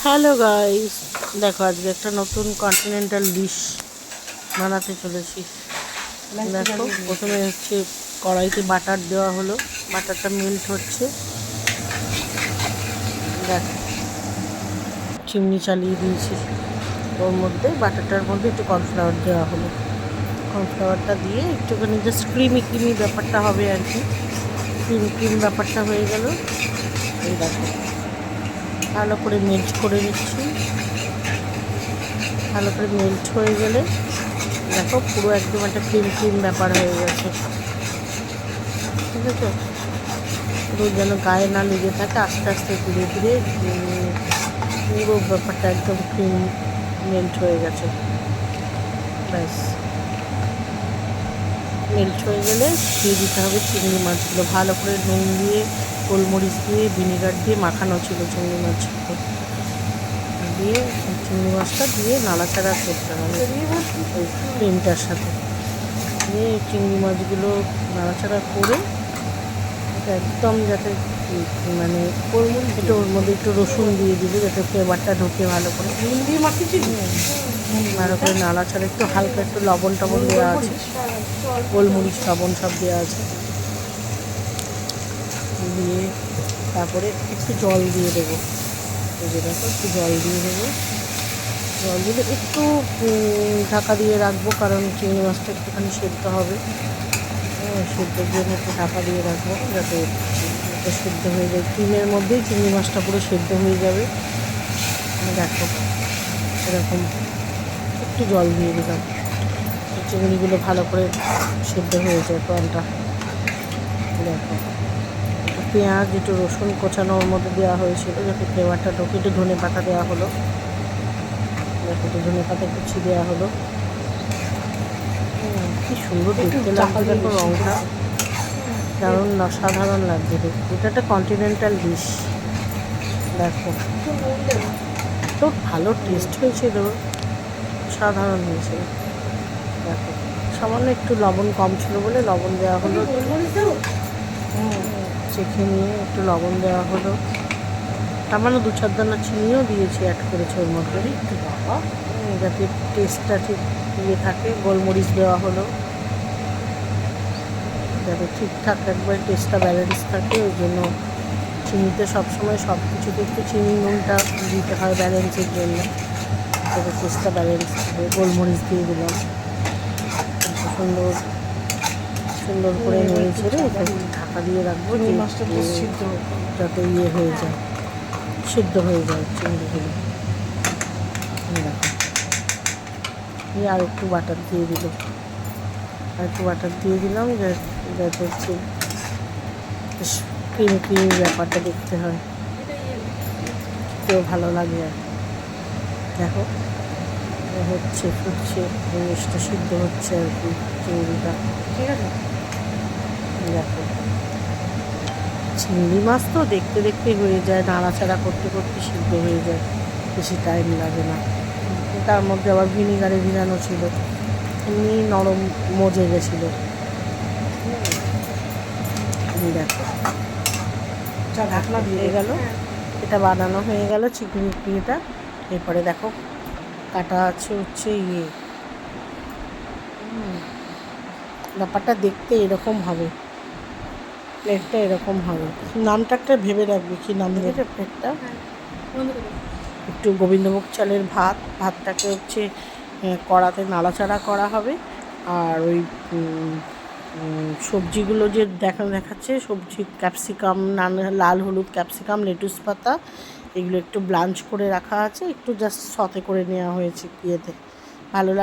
Hello guys, দেখো আজকে একটা নতুন কন্টিনেন্টাল ডিশ বানাতে চলেছি। দেখো প্রথমে হচ্ছে কড়াইতে বাটার দেওয়া হলো, বাটারটা মেল্ট হচ্ছে। দেখো চিমনি চালিয়ে দিয়েছি, ওর মধ্যে বাটারটার মধ্যে একটু কর্নফ্লাওয়ার দেওয়া হলো। কর্নফ্লাওয়ারটা দিয়ে একটুখানি জাস্ট ক্রিমি ক্রিমি ব্যাপারটা হবে আর কি, ক্রিম ব্যাপারটা হয়ে গেল। এই দেখো ভালো করে মেল্ট করে নিচ্ছি। ভালো করে মেল্ট হয়ে গেলে দেখো পুরো একদম একটা ক্রিম ব্যাপার হয়ে গেছে, ঠিক আছে। পুরো যেন গায়ে না লেগে থাকে, আস্তে আস্তে ধীরে ধীরে পুরো ব্যাপারটা একদম ক্রিম মেল্ট হয়ে গেছে। ব্যাস মেল্ট হয়ে গেলে দিয়ে দিতে হবে চিংড়ি মাছগুলো। ভালো করে নুন দিয়ে, গোলমরিচ দিয়ে, ভিনেগার দিয়ে মাখানো ছিল চিংড়ি মাছগুলো, দিয়ে চিংড়ি মাছটা দিয়ে নাড়াচাড়া করতে হবে ওই ক্রিমটার সাথে। দিয়ে চিংড়ি মাছগুলো নাড়াচাড়া করে একদম যাতে মানে একটু ওর মধ্যে একটু রসুন দিয়ে দিবে যাতে ফ্লেভারটা ঢোকে ভালো করে। ভালো করে নাড়াচাড়া, একটু হালকা একটু লবণ টবণ দেওয়া আছে, গোলমরিচ লবণ সব দেওয়া আছে। দিয়ে তারপরে একটু জল দিয়ে দেবো, এই যে দেখো একটু জল দিয়ে দেবো। জল দিলে একটু ঢাকা দিয়ে রাখবো, কারণ চিংড়ি মাছটা একটুখানি সেদ্ধ হবে। সেদ্ধর জন্য একটু ঢাকা দিয়ে রাখবো যাতে সেদ্ধ হয়ে যায়। ক্রিমের মধ্যেই চিংড়ি মাছটা পুরো সেদ্ধ হয়ে যাবে। দেখো এরকম একটু জল দিয়ে দিলাম, চিংড়িগুলো ভালো করে সেদ্ধ হয়ে যায় প্রাণটা। দেখো পেঁয়াজ একটু রসুন কোচানো ওর মধ্যে দেওয়া হয়েছিল যাতে ফ্লেভারটা ঢোকে। একটু ধনে পাতা দেওয়া হলো, দেখো একটু ধনে পাতা কুচি দেওয়া হলো। কি সুন্দর দেখতে লাগছে, দেখো রঙটা দারুণ অসাধারণ লাগছে দেখতে। এটা একটা কন্টিনেন্টাল ডিশ। দেখো তো ভালো টেস্ট হয়েছিল, সাধারণ হয়েছিল। দেখো সামান্য একটু লবণ কম ছিল বলে লবণ দেওয়া হলো, চেখে নিয়ে একটু লবণ দেওয়া হলো। সামান্য 2-4 দানা চিনিও দিয়েছি, অ্যাড করেছি ওর মধ্যে যাতে টেস্টটা ঠিক ইয়ে থাকে। গোলমরিচ দেওয়া হলো যাতে ঠিকঠাক একবার টেস্টটা ব্যালেন্স থাকে। ওই জন্য চিনিতে সবসময় সব কিছুতে একটু চিনি নুনটা দিতে হয় ব্যালেন্সের জন্য, যাতে টেস্টটা ব্যালেন্স থাকে। গোলমরিচ দিয়ে দিলাম, সুন্দর সুন্দর করে নেড়ে ছেড়ে ঢাকা দিয়ে রাখবো যাতে ইয়ে হয়ে যায়, সিদ্ধ হয়ে যায় চিংড়িগুলো। দেখো এই আর একটু বাটার দিয়ে দিল, আর একটু বাটার দিয়ে দিলাম যাতে হচ্ছে ক্রিমি ব্যাপারটা দেখতে হয়, খেতেও ভালো লাগে। আর দেখো হচ্ছে ফুটছে, জিনিসটা সিদ্ধ হচ্ছে আর কি চিংড়িটা, ঠিক আছে। দেখো চিংড়ি মাছ তো দেখতে দেখতে হয়ে যায়, নাড়াচাড়া করতে করতে সিদ্ধ হয়ে যায়, বেশি টাইম লাগে না। তার মধ্যে আবার ভিনিগারে ভিজানো ছিল, এমনি নরম মজে গেছিলো। দেখো ঢাকনা দিয়ে গেল, এটা বানানো হয়ে গেল চিংড়িটা। এরপরে দেখো কাটা আছে হচ্ছে ইয়ে, ব্যাপারটা দেখতে এরকম হবে, প্লেটটা এরকম হবে। নামটা একটা ভেবে রাখবে, কী নাম দেবে প্লেটটা। একটু গোবিন্দভোগ চালের ভাতটাকে হচ্ছে কড়াতে নাড়াচাড়া করা হবে। আর ওই সবজিগুলো যে দেখাচ্ছে সবজি, ক্যাপসিকাম, লাল হলুদ ক্যাপসিকাম, লেটুস পাতা, এগুলো একটু ব্লাঞ্চ করে রাখা আছে, একটু জাস্ট সতে করে নেওয়া হয়েছে ইয়েতে, ভালো লাগে।